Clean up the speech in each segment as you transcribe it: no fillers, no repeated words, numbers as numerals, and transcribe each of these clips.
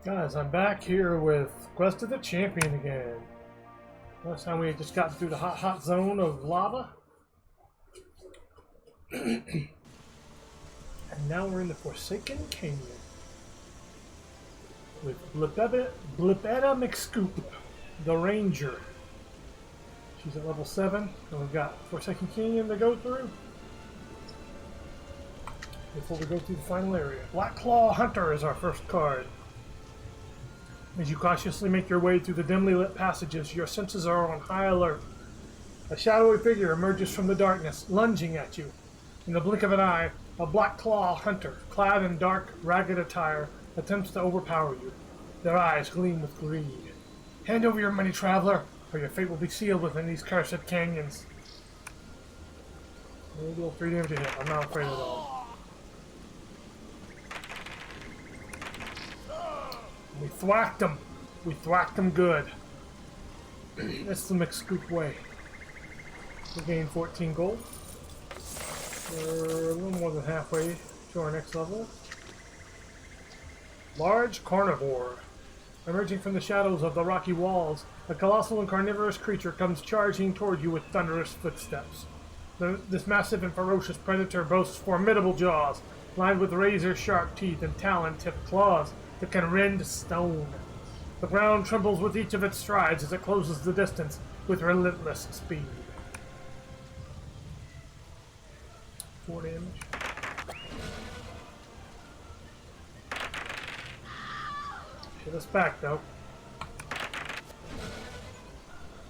Guys, I'm back here with Quest of the Champion again. Last time we had just got through the hot zone of lava. And now we're in the Forsaken Canyon. With Blipetta McScoop, the Ranger. She's at level 7, and we've got Forsaken Canyon to go through. Before we go through the final area. Black Claw Hunter is our first card. As you cautiously make your way through the dimly lit passages, your senses are on high alert. A shadowy figure emerges from the darkness, lunging at you. In the blink of an eye, a Black Claw Hunter, clad in dark, ragged attire, attempts to overpower you. Their eyes gleam with greed. Hand over your money, traveler, or your fate will be sealed within these cursed canyons. A little 3 damage to hit. I'm not afraid at all. We thwacked them. We thwacked them good. That's the McScoop way. We gained 14 gold. We're a little more than halfway to our next level. Large Carnivore. Emerging from the shadows of the rocky walls, a colossal and carnivorous creature comes charging toward you with thunderous footsteps. This massive and ferocious predator boasts formidable jaws, lined with razor-sharp teeth and talon-tipped claws that can rend stone. The ground trembles with each of its strides as it closes the distance with relentless speed. 4 damage. Hit us back though.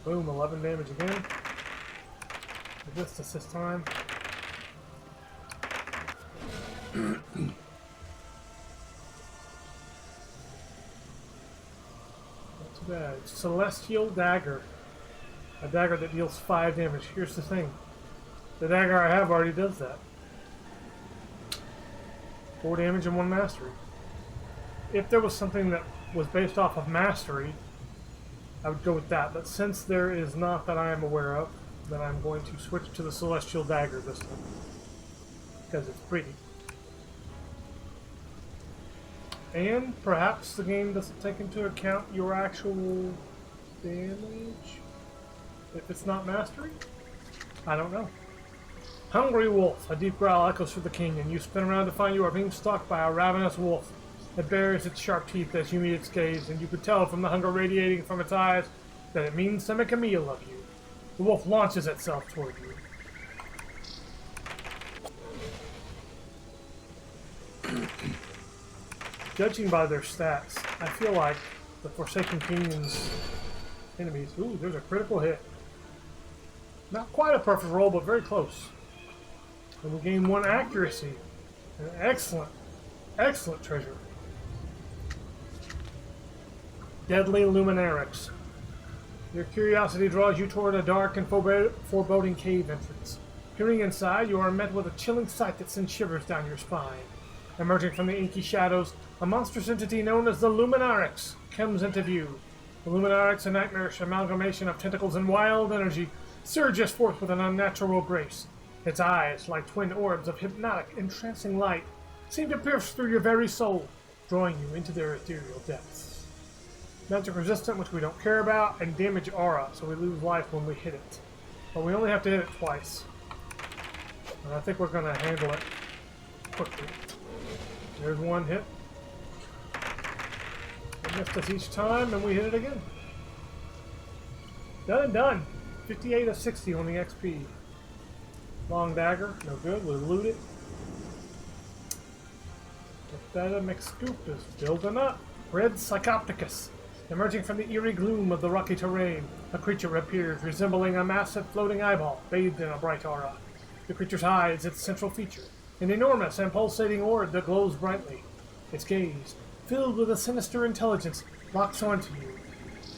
Boom, 11 damage again. Resist this time. Bad. Celestial Dagger. A dagger that deals 5 damage. Here's the thing. The dagger I have already does that. 4 damage and 1 mastery. If there was something that was based off of mastery, I would go with that. But since there is not that I am aware of, then I'm going to switch to the Celestial Dagger this time. Because it's pretty. And perhaps the game doesn't take into account your actual damage if it's not mastery? I don't know. Hungry Wolf. A deep growl echoes through the canyon. You spin around to find you are being stalked by a ravenous wolf. It bares its sharp teeth as you meet its gaze, and you can tell from the hunger radiating from its eyes that it means to make a meal of you. The wolf launches itself toward you. Judging by their stats, I feel like the Forsaken Canyon's enemies... Ooh, there's a critical hit. Not quite a perfect roll, but very close. And we gain 1 accuracy. An excellent, excellent treasure. Deadly Luminarix. Your curiosity draws you toward a dark and foreboding cave entrance. Peering inside, you are met with a chilling sight that sends shivers down your spine. Emerging from the inky shadows, a monstrous entity known as the Luminarix comes into view. The Luminarix, a nightmarish amalgamation of tentacles and wild energy, surges forth with an unnatural grace. Its eyes, like twin orbs of hypnotic, entrancing light, seem to pierce through your very soul, drawing you into their ethereal depths. Magic resistant, which we don't care about, and damage aura, so we lose life when we hit it. But we only have to hit it twice. And I think we're going to handle it quickly. There's 1 hit. It missed us each time, and we hit it again. Done and done. 58 of 60 on the XP. Long dagger, no good. We'll loot it. That McScoop is building up. Red Psychopticus. Emerging from the eerie gloom of the rocky terrain, a creature appears resembling a massive floating eyeball bathed in a bright aura. The creature's eye is its central feature. An enormous and pulsating orb that glows brightly. Its gaze, filled with a sinister intelligence, locks onto you.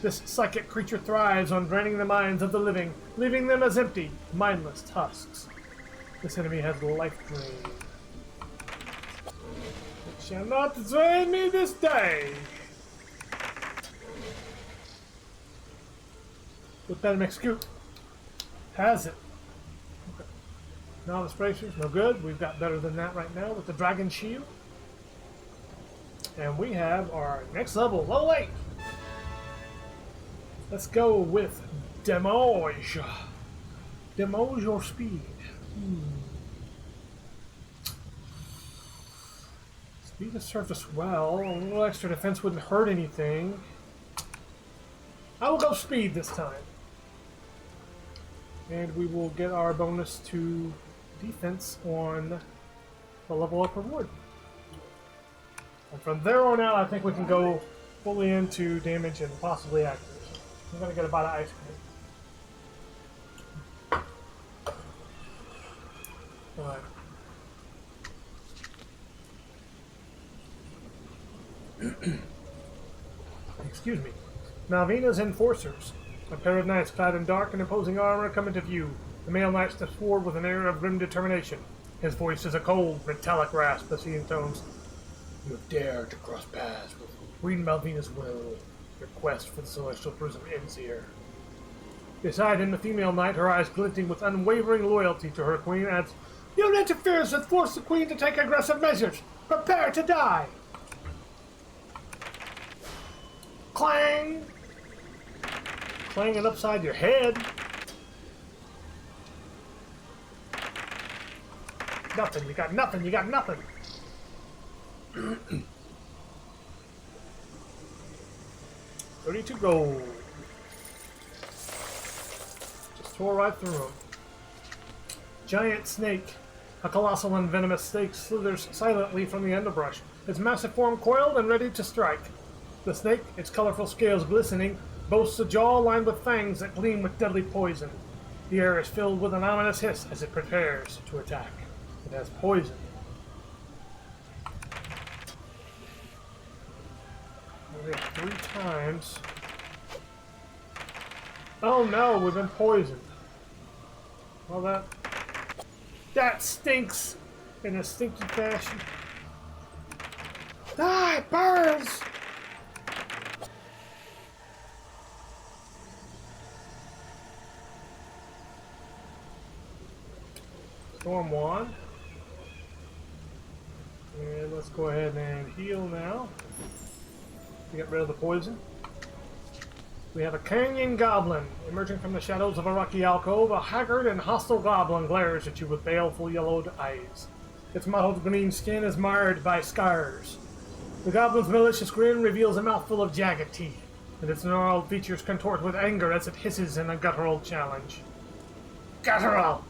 This psychic creature thrives on draining the minds of the living, leaving them as empty, mindless husks. This enemy has life drain. It shall not drain me this day! With that McScoop. Has it. Novice bracers, no good. We've got better than that right now with the Dragon Shield. And we have our next level, level 8. Let's go with Demoge. Demoge your speed. Speed has served us well. A little extra defense wouldn't hurt anything. I will go speed this time. And we will get our bonus to defense on the level up reward. And from there on out, I think we can go fully into damage and possibly accuracy. I'm going to get a bite of ice cream. Alright. Excuse me. Malvina's Enforcers. A pair of knights clad in dark and imposing armor come into view. The male knight steps forward with an air of grim determination. His voice is a cold, metallic rasp as he intones, "You have dared to cross paths with Queen Malvina's will. Your quest for the Celestial Prism ends here." Beside him, the female knight, her eyes glinting with unwavering loyalty to her queen, adds, "Your interference has forced the queen to take aggressive measures. Prepare to die." Clang! Clanging upside your head. Nothing, you got nothing, you got nothing. 32 gold. Just tore right through him. Giant snake. A colossal and venomous snake slithers silently from the underbrush, its massive form coiled and ready to strike. The snake, its colorful scales glistening, boasts a jaw lined with fangs that gleam with deadly poison. The air is filled with an ominous hiss as it prepares to attack. It has poison. We have 3 times. Oh no, we've been poisoned. Well, that stinks in a stinky fashion. Ah, it burns! Storm Wand. And let's go ahead and heal now. To get rid of the poison. We have a canyon goblin. Emerging from the shadows of a rocky alcove, a haggard and hostile goblin glares at you with baleful yellowed eyes. Its mottled green skin is marred by scars. The goblin's malicious grin reveals a mouthful of jagged teeth, and its gnarled features contort with anger as it hisses in a guttural challenge. Guttural!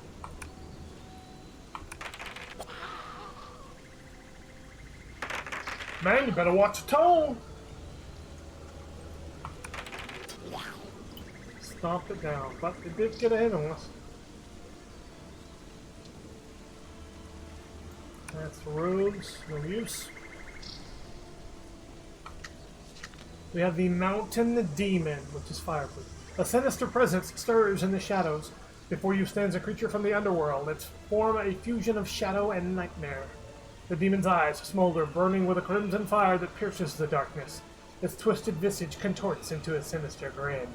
Man, you better watch the tone! Stomped it down, but it did get ahead of us. That's robes, no use. We have the Mountain Demon, which is fireproof. A sinister presence stirs in the shadows. Before you stands a creature from the underworld, its form a fusion of shadow and nightmare. The demon's eyes smolder, burning with a crimson fire that pierces the darkness. Its twisted visage contorts into a sinister grin.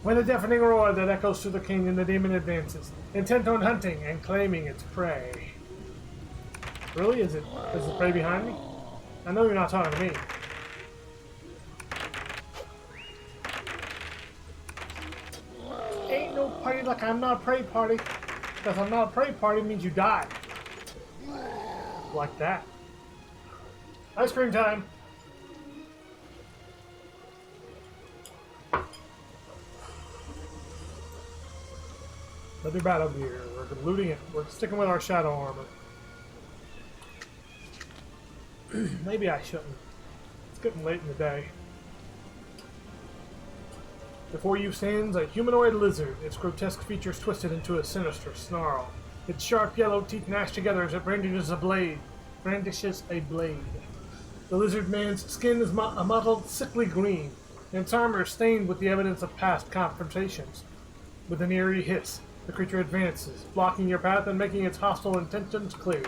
With a deafening roar that echoes through the canyon, the demon advances, intent on hunting and claiming its prey. Really? Is the prey behind me? I know you're not talking to me. Ain't no party like I'm not a prey party. Because I'm not a prey party means you die. Like that. Ice cream time! Another battle gear. We're looting it. We're sticking with our shadow armor. Maybe I shouldn't. It's getting late in the day. Before you stands a humanoid lizard, its grotesque features twisted into a sinister snarl. Its sharp yellow teeth gnash together as it brandishes a blade. The lizard man's skin is a mottled, sickly green, and its armor is stained with the evidence of past confrontations. With an eerie hiss, the creature advances, blocking your path and making its hostile intentions clear.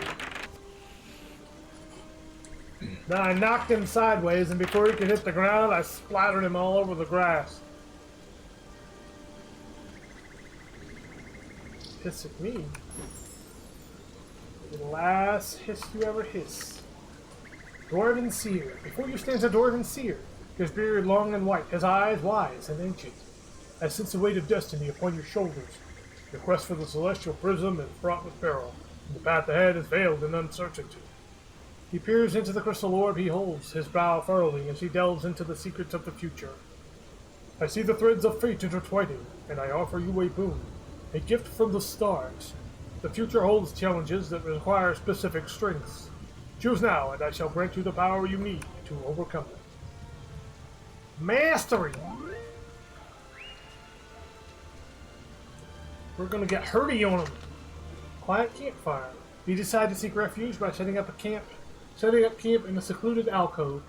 Now I knocked him sideways, and before he could hit the ground, I splattered him all over the grass. Hiss at me. The last hiss you ever hiss. Dwarven seer. Before you stands a dwarven seer, his beard long and white, his eyes wise and ancient. I sense the weight of destiny upon your shoulders. Your quest for the celestial prism is fraught with peril, and the path ahead is veiled in uncertainty. He peers into the crystal orb he holds, his brow furrowing as he delves into the secrets of the future. I see the threads of fate intertwining, and I offer you a boon, a gift from the stars. The future holds challenges that require specific strengths. Choose now, and I shall grant you the power you need to overcome them. Mastery! We're gonna get hurty on them. Quiet campfire. You decide to seek refuge by setting up camp in a secluded alcove.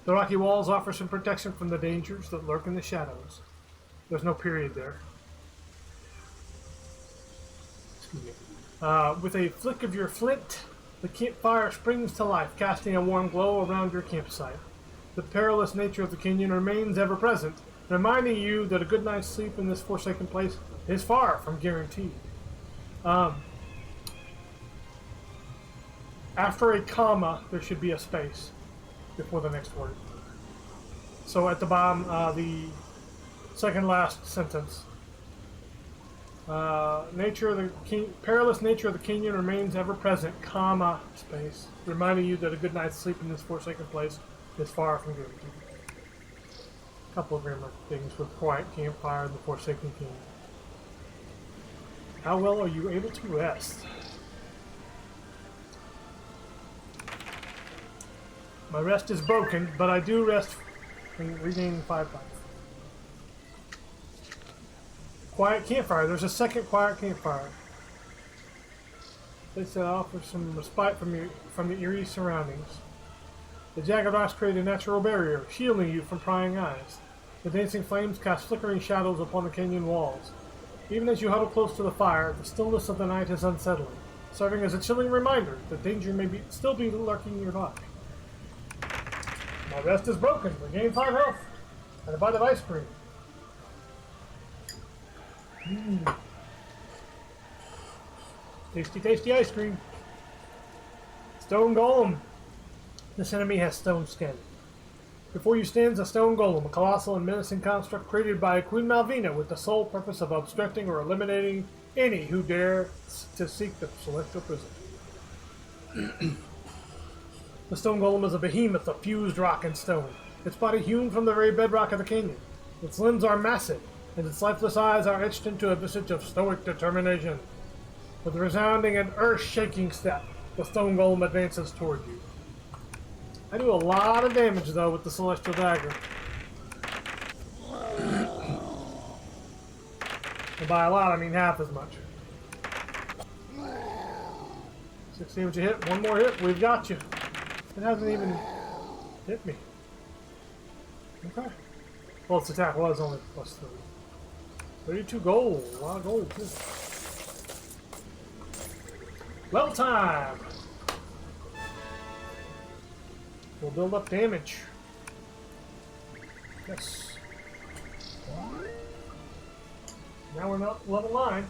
The rocky walls offer some protection from the dangers that lurk in the shadows. There's no period there. Excuse me. With a flick of your flint, the campfire springs to life, casting a warm glow around your campsite. The perilous nature of the canyon remains ever present, reminding you that a good night's sleep in this forsaken place is far from guaranteed. After a comma, there should be a space before the next word. So at the bottom, the second last sentence. Perilous nature of the canyon remains ever present, comma, space, reminding you that a good night's sleep in this forsaken place is far from guaranteed. A couple of grammar things with quiet campfire and the forsaken canyon. How well are you able to rest? My rest is broken, but I do rest and regain 5 life. Quiet campfire. There's a second quiet campfire. This offers some respite from the eerie surroundings. The jagged rocks create a natural barrier, shielding you from prying eyes. The dancing flames cast flickering shadows upon the canyon walls. Even as you huddle close to the fire, the stillness of the night is unsettling, serving as a chilling reminder that danger may still be lurking nearby. My rest is broken. Regain 5 health. And a bite of ice cream. Tasty, tasty ice cream. Stone Golem. This enemy has stone skin. Before you stands a stone golem, a colossal and menacing construct created by Queen Malvina with the sole purpose of obstructing or eliminating any who dare to seek the celestial prism. The stone golem is a behemoth of fused rock and stone, its body hewn from the very bedrock of the canyon. Its limbs are massive, and its lifeless eyes are etched into a visage of stoic determination. With a resounding and earth-shaking step, the stone golem advances toward you. I do a lot of damage, though, with the Celestial Dagger. And by a lot, I mean half as much. 6 damage a hit, one more hit, we've got you. It hasn't even hit me. Okay. Well, its attack was only +3. 32 gold, a lot of gold, too. Level time! We'll build up damage. Yes. Now we're not level 9.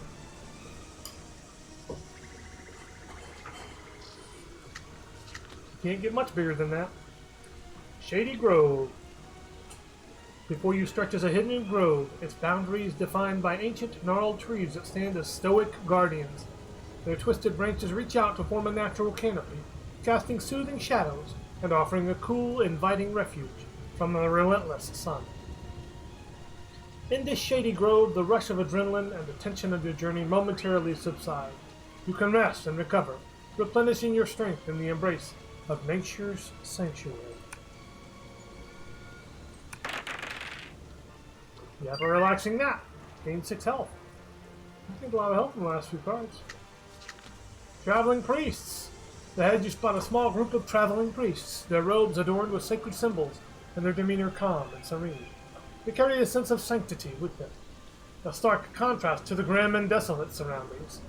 Can't get much bigger than that. Shady Grove. Before you stretches a hidden grove, its boundaries defined by ancient gnarled trees that stand as stoic guardians. Their twisted branches reach out to form a natural canopy, casting soothing shadows and offering a cool, inviting refuge from the relentless sun. In this shady grove, the rush of adrenaline and the tension of your journey momentarily subside. You can rest and recover, replenishing your strength in the embrace of nature's sanctuary. You have a relaxing nap. Gain 6 health. You gained a lot of health in the last few cards. Traveling priests. Ahead you spot a small group of traveling priests, their robes adorned with sacred symbols, and their demeanor calm and serene. They carry a sense of sanctity with them, a stark contrast to the grim and desolate surroundings.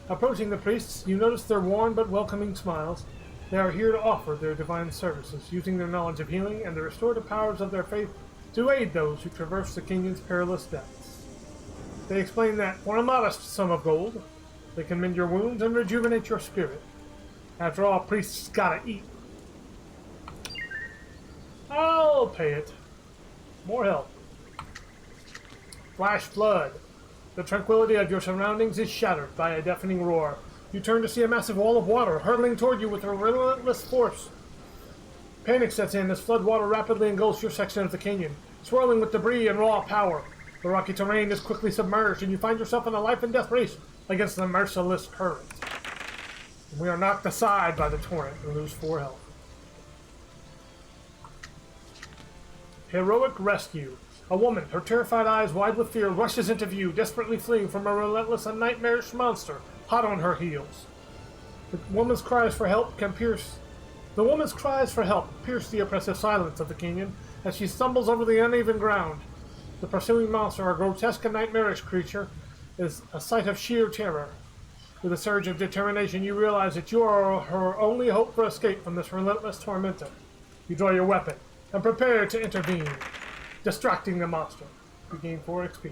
Approaching the priests, you notice their worn but welcoming smiles. They are here to offer their divine services, using their knowledge of healing and the restorative powers of their faith to aid those who traverse the canyon's perilous depths. They explain that, for a modest sum of gold, they can mend your wounds and rejuvenate your spirit. After all, priests gotta eat. I'll pay it. More help. Flash flood. The tranquility of your surroundings is shattered by a deafening roar. You turn to see a massive wall of water hurtling toward you with a relentless force. Panic sets in as flood water rapidly engulfs your section of the canyon, swirling with debris and raw power. The rocky terrain is quickly submerged, and you find yourself in a life and death race against the merciless current. We are knocked aside by the torrent and lose 4 health. Heroic rescue. A woman, her terrified eyes wide with fear, rushes into view, desperately fleeing from a relentless and nightmarish monster, hot on her heels. The woman's cries for help pierce the oppressive silence of the canyon as she stumbles over the uneven ground. The pursuing monster, a grotesque and nightmarish creature, is a sight of sheer terror. With a surge of determination, you realize that you are her only hope for escape from this relentless tormentor. You draw your weapon and prepare to intervene, distracting the monster. You gain 4 XP.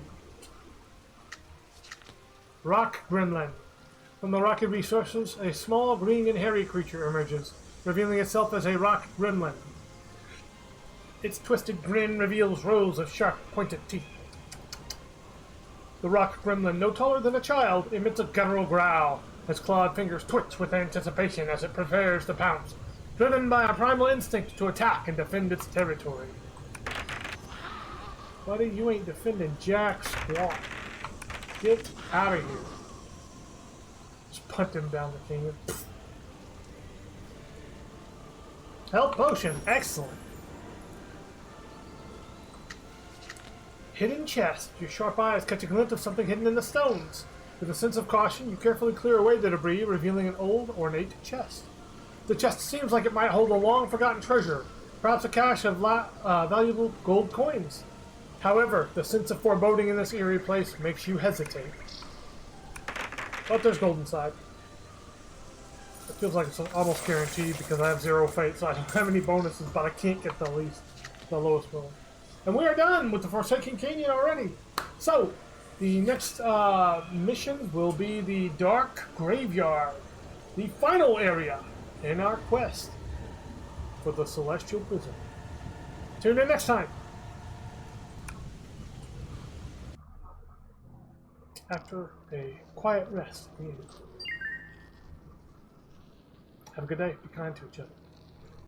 Rock Gremlin. From the rocky resources, a small, green, and hairy creature emerges, revealing itself as a rock gremlin. Its twisted grin reveals rows of sharp, pointed teeth. The rock gremlin, no taller than a child, emits a guttural growl. Its clawed fingers twitch with anticipation as it prepares to pounce, driven by a primal instinct to attack and defend its territory. Buddy, you ain't defending jack squat. Get out of here. Just punt him down the canyon. Health potion, excellent. Hidden chest. Your sharp eyes catch a glimpse of something hidden in the stones. With a sense of caution, you carefully clear away the debris, revealing an old, ornate chest. The chest seems like it might hold a long-forgotten treasure, perhaps a cache of valuable gold coins. However, the sense of foreboding in this eerie place makes you hesitate. But there's gold inside. It feels like it's almost guaranteed because I have 0 fate, so I don't have any bonuses, but I can't get the lowest one. And we are done with the Forsaken Canyon already. So, the next mission will be the Dark Graveyard, the final area in our quest for the Celestial Prison. Tune in next time. After a quiet rest. Have a good day. Be kind to each other.